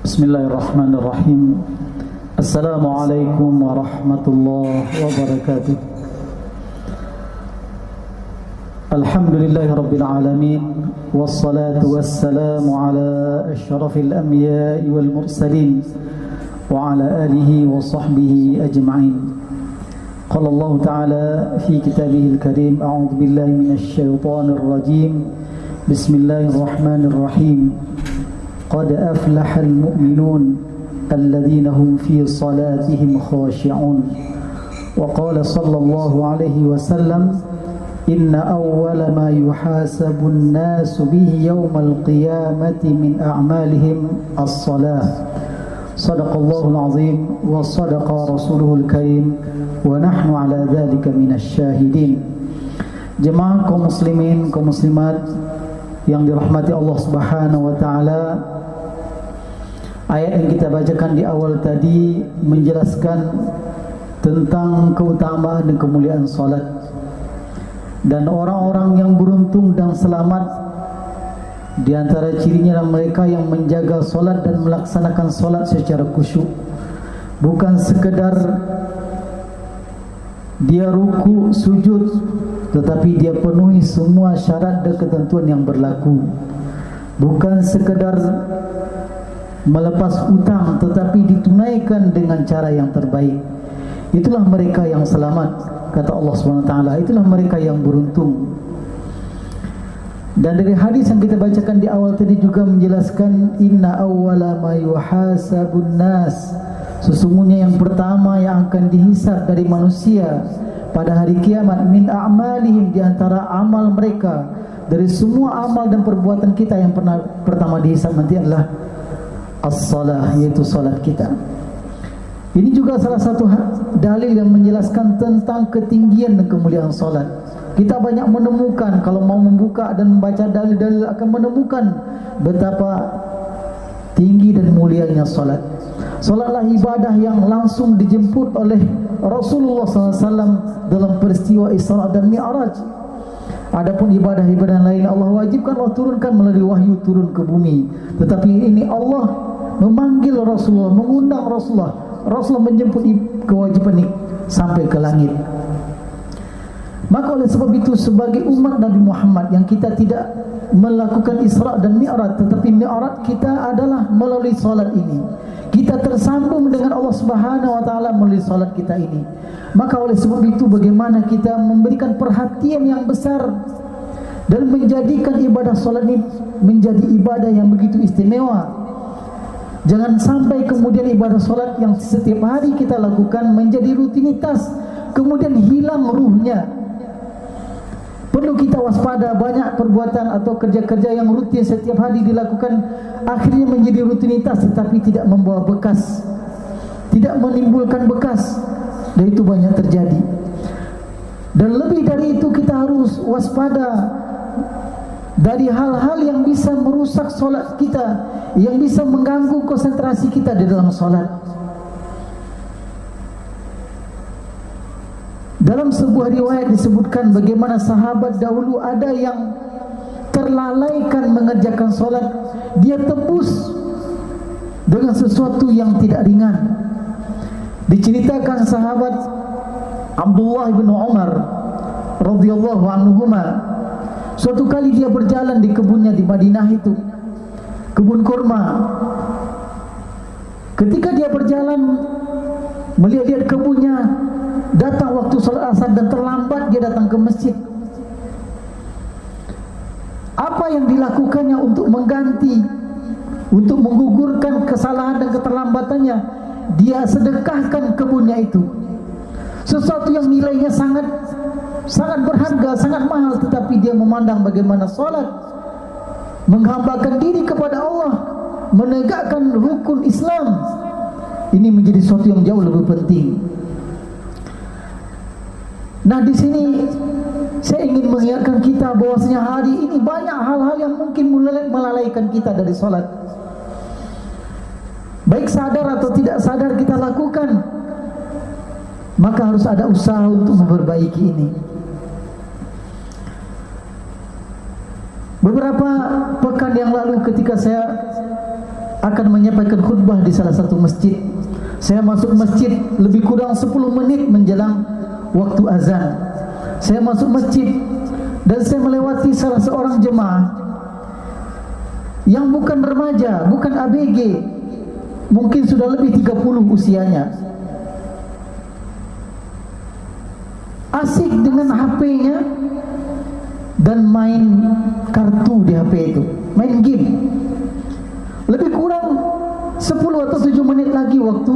Bismillahirrahmanirrahim. Assalamualaikum warahmatullahi wabarakatuh. Alhamdulillahi rabbil alamin, wassalatu wassalamu ala asyrafil anbiya'i wal mursalin wa ala alihi wa sahbihi ajma'in. Qala Allah ta'ala fi kitabihil karim, a'udzu billahi minasy syaithanir rajim. Bismillahirrahmanirrahim. Qad aflahal mu'minun alladhina hum fi salatihim khashi'un. Wa qala sallallahu alaihi wasallam, inna awwala ma yuhasabun nasu bihi yawmal qiyamati min a'malihim as-salah. Sadaqallahul azim wa sadaqa rasuluhul karim wa nahnu ala dhalika minasy syahidin. Jemaah kaum muslimin, kaum muslimat yang dirahmati Allah Subhanahu wa taala, ayat yang kita bacakan di awal tadi menjelaskan tentang keutamaan dan kemuliaan salat. Dan orang-orang yang beruntung dan selamat, di antara cirinya adalah mereka yang menjaga salat dan melaksanakan salat secara khusyuk. Bukan sekedar dia ruku, sujud, tetapi dia penuhi semua syarat dan ketentuan yang berlaku. Bukan sekedar melepas utang, tetapi ditunaikan dengan cara yang terbaik. Itulah mereka yang selamat, kata Allah SWT. Itulah mereka yang beruntung. Dan dari hadis yang kita bacakan di awal tadi juga menjelaskan, inna awwala ma yuhasabun nas, sesungguhnya yang pertama yang akan dihisab dari manusia pada hari kiamat, min a'malihim, di antara amal mereka. Dari semua amal dan perbuatan kita, yang pertama dihisab nanti adalah as-salah, yaitu salat kita. Ini juga salah satu dalil yang menjelaskan tentang ketinggian dan kemuliaan salat. Kita banyak menemukan, kalau mau membuka dan membaca dalil-dalil, akan menemukan betapa tinggi dan mulianya salat. Salatlah ibadah yang langsung dijemput oleh Rasulullah SAW dalam peristiwa Isra dan Mi'raj. Adapun ibadah-ibadah lain Allah wajibkan, Allah turunkan melalui wahyu turun ke bumi. Tetapi ini Allah memanggil Rasulullah, mengundang Rasulullah. Rasulullah menjemput kewajiban ini sampai ke langit. Maka oleh sebab itu, sebagai umat Nabi Muhammad yang kita tidak melakukan Isra dan Mi'raj, tetapi Mi'raj kita adalah melalui salat ini. Kita tersambung dengan Allah Subhanahu wa taala melalui salat kita ini. Maka oleh sebab itu, bagaimana kita memberikan perhatian yang besar dan menjadikan ibadah salat ini menjadi ibadah yang begitu istimewa. Jangan sampai kemudian ibadah salat yang setiap hari kita lakukan menjadi rutinitas, kemudian hilang ruhnya. Perlu kita waspada, banyak perbuatan atau kerja-kerja yang rutin setiap hari dilakukan akhirnya menjadi rutinitas tetapi tidak membawa bekas, tidak menimbulkan bekas, dan itu banyak terjadi. Dan lebih dari itu, kita harus waspada dari hal-hal yang bisa merusak solat kita, yang bisa mengganggu konsentrasi kita di dalam solat. Dalam sebuah riwayat disebutkan bagaimana sahabat dahulu ada yang terlalaikan mengerjakan solat, dia tebus dengan sesuatu yang tidak ringan. Diceritakan sahabat Abdullah bin Umar radhiyallahu anhuma, suatu kali dia berjalan di kebunnya di Madinah itu, kebun kurma. Ketika dia berjalan melihat kebunnya, datang waktu salat asar dan terlambat dia datang ke masjid. Apa yang dilakukannya untuk mengganti, untuk menggugurkan kesalahan dan keterlambatannya? Dia sedekahkan kebunnya itu. Sesuatu yang nilainya sangat berharga, sangat mahal, tetapi dia memandang bagaimana salat, menghambakan diri kepada Allah, menegakkan rukun Islam, ini menjadi sesuatu yang jauh lebih penting. Nah, di sini saya ingin mengingatkan kita bahwasanya hari ini banyak hal-hal yang mungkin melalaikan kita dari salat. Baik sadar atau tidak sadar kita lakukan. Maka harus ada usaha untuk memperbaiki ini. Beberapa pekan yang lalu ketika saya akan menyampaikan khutbah di salah satu masjid. Saya masuk masjid lebih kurang 10 menit menjelang waktu azan. Saya masuk masjid dan saya melewati salah seorang jemaah yang bukan remaja, bukan ABG, mungkin sudah lebih 30 usianya. Asik dengan HP-nya dan main kartu di HP itu, main game. Lebih kurang 10 atau 7 menit lagi waktu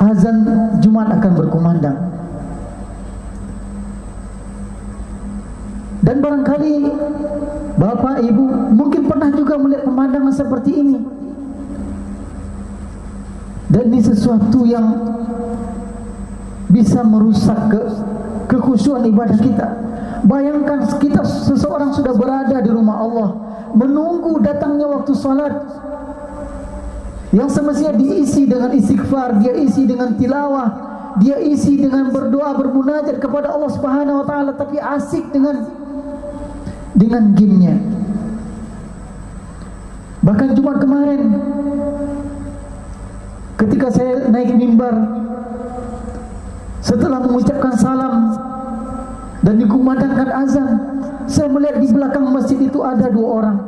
azan Jumat akan berkumandang. Dan barangkali Bapak Ibu mungkin pernah juga melihat pemandangan seperti ini. Dan ini sesuatu yang bisa merusak kekhusyuan ibadah kita. Bayangkan kita seseorang sudah berada di rumah Allah, menunggu datangnya waktu salat yang semestinya diisi dengan istighfar, dia isi dengan tilawah, dia isi dengan berdoa, bermunajat kepada Allah Subhanahu wa taala, tapi asik dengan gamenya. Bahkan Jumat kemarin ketika saya naik mimbar, setelah mengucapkan salam dan dikumandangkan azan, saya melihat di belakang masjid itu ada 2 orang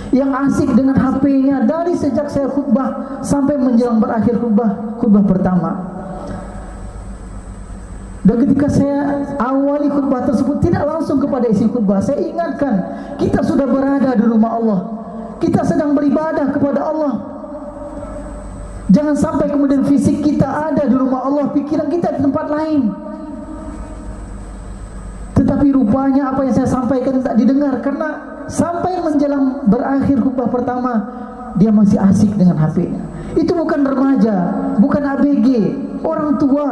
yang asik dengan HP-nya dari sejak saya khutbah sampai menjelang berakhir khutbah pertama. Dan ketika saya awali khutbah tersebut tidak langsung kepada isi khutbah, saya ingatkan kita sudah berada di rumah Allah, kita sedang beribadah kepada Allah. Jangan sampai kemudian fisik kita ada di rumah Allah, pikiran kita di tempat lain. Tetapi rupanya apa yang saya sampaikan tak didengar, karena sampai menjelang berakhir khutbah pertama dia masih asik dengan HP-nya. Itu bukan remaja, bukan ABG, orang tua.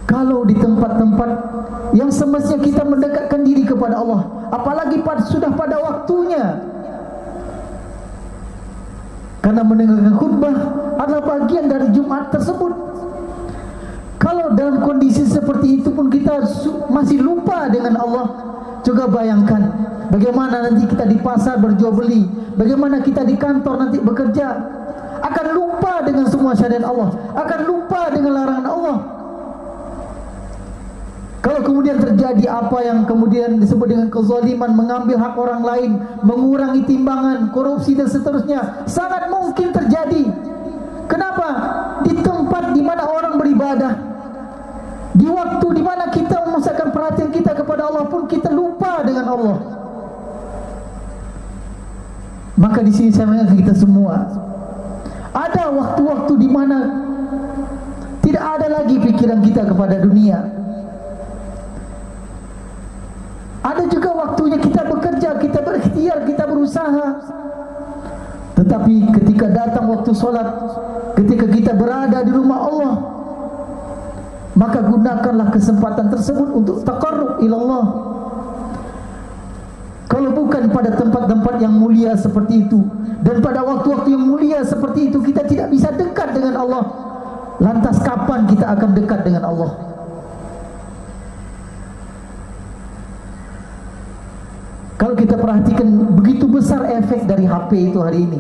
Kalau di tempat-tempat yang semestinya kita mendekatkan diri kepada Allah, apalagi sudah pada waktunya, karena mendengarkan khutbah adalah bagian dari Jumat tersebut. Kalau dalam kondisi seperti itu pun kita masih lupa dengan Allah, coba bayangkan bagaimana nanti kita di pasar berjual beli, bagaimana kita di kantor nanti bekerja, akan lupa dengan semua syariat Allah, akan lupa dengan larangan Allah. Kalau kemudian terjadi apa yang kemudian disebut dengan kezaliman, mengambil hak orang lain, mengurangi timbangan, korupsi dan seterusnya, sangat mungkin terjadi. Kenapa? Di tempat di mana orang beribadah, di waktu di mana kita memusatkan perhatian kita kepada Allah pun kita lupa dengan Allah. Maka di sini saya mengingatkan kita semua, ada waktu-waktu di mana tidak ada lagi pikiran kita kepada dunia. Ada juga waktunya kita bekerja, kita berikhtiar, kita berusaha. Tetapi ketika datang waktu solat, ketika kita berada di rumah Allah, maka gunakanlah kesempatan tersebut untuk taqarrub ilallah. Kalau bukan pada tempat-tempat yang mulia seperti itu, dan pada waktu-waktu yang mulia seperti itu kita tidak bisa dekat dengan Allah, lantas kapan kita akan dekat dengan Allah? Kalau kita perhatikan begitu besar efek dari HP itu hari ini,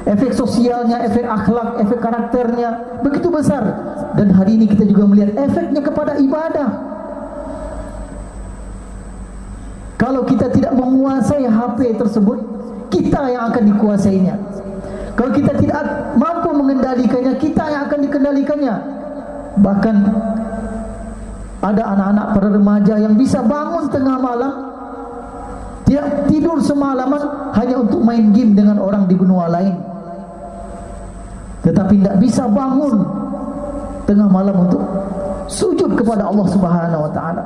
efek sosialnya, efek akhlak, efek karakternya begitu besar. Dan hari ini kita juga melihat efeknya kepada ibadah. Kalau kita tidak menguasai HP tersebut, kita yang akan dikuasainya. Kalau kita tidak mampu mengendalikannya, kita yang akan dikendalikannya. Bahkan ada anak-anak para remaja yang bisa bangun tengah malam, dia tidur semalaman hanya untuk main game dengan orang di benua lain, tetapi tidak bisa bangun tengah malam untuk sujud kepada Allah Subhanahu wa taala.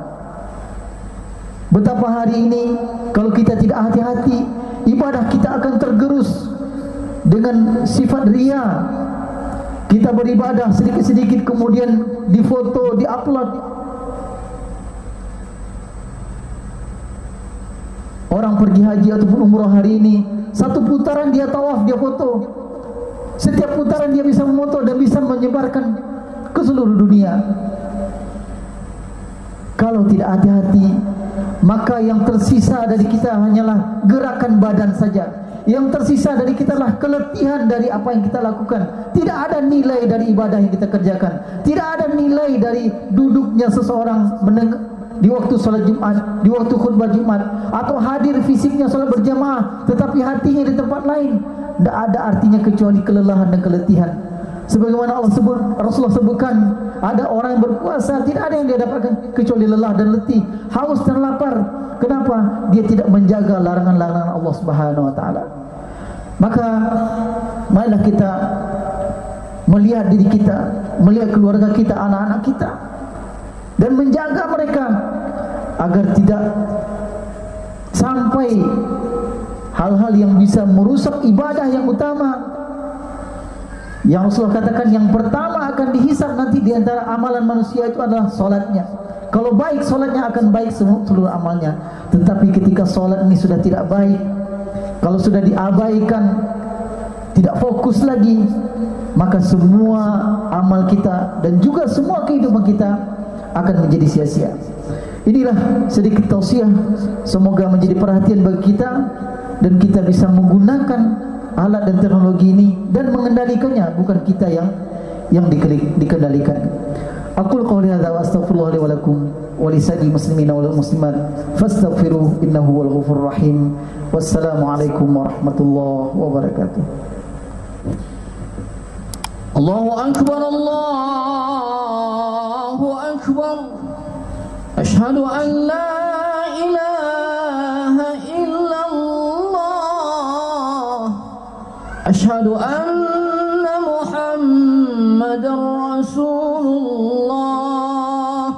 Betapa hari ini kalau kita tidak hati-hati, ibadah kita akan tergerus dengan sifat riya. Kita beribadah sedikit-sedikit kemudian difoto, diupload. Orang pergi haji ataupun umrah hari ini, satu putaran dia tawaf, dia foto. Setiap putaran dia bisa memoto dan bisa menyebarkan ke seluruh dunia. Kalau tidak hati-hati, maka yang tersisa dari kita hanyalah gerakan badan saja. Yang tersisa dari kita adalah keletihan dari apa yang kita lakukan. Tidak ada nilai dari ibadah yang kita kerjakan. Tidak ada nilai dari duduknya seseorang di waktu salat Jumat, di waktu khutbah Jumat, atau hadir fisiknya salat berjamaah tetapi hatinya di tempat lain. Tidak ada artinya kecuali kelelahan dan keletihan. Sebagaimana Rasulullah sebutkan, ada orang yang berpuasa, tidak ada yang dia dapatkan kecuali lelah dan letih, haus dan lapar. Kenapa? Dia tidak menjaga larangan-larangan Allah Subhanahu wa taala. Maka marilah kita melihat diri kita, melihat keluarga kita, anak-anak kita, dan menjaga mereka agar tidak sampai hal-hal yang bisa merusak ibadah yang utama. Yang Rasulullah katakan yang pertama akan dihisab nanti di antara amalan manusia itu adalah solatnya. Kalau baik solatnya akan baik seluruh amalnya. Tetapi ketika solat ini sudah tidak baik, kalau sudah diabaikan, tidak fokus lagi, maka semua amal kita dan juga semua kehidupan kita akan menjadi sia-sia. Inilah sedikit tausiah, semoga menjadi perhatian bagi kita dan kita bisa menggunakan alat dan teknologi ini dan mengendalikannya, bukan kita yang dikendalikan. Aqul qouli hadza wa astaghfirullah li wa lakum wa li sa'il muslimina wal muslimat fastaghfiruhu innahu wal ghafurur rahim. Wassalamu alaikum warahmatullahi wabarakatuh. Allahu akbar, Allahu akbar. Asyhadu an la ilaha illallah. Asyhadu anna Muhammadar Rasulullah.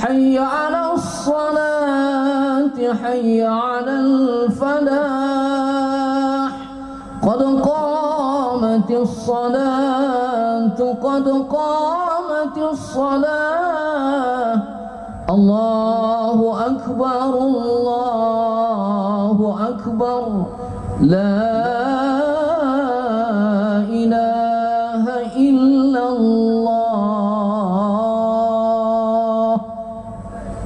Hayya 'alas salati, hayya 'alal falah. Qad qamatis salatu, qad qamatis salah. Allahu akbar, Allahu akbar. La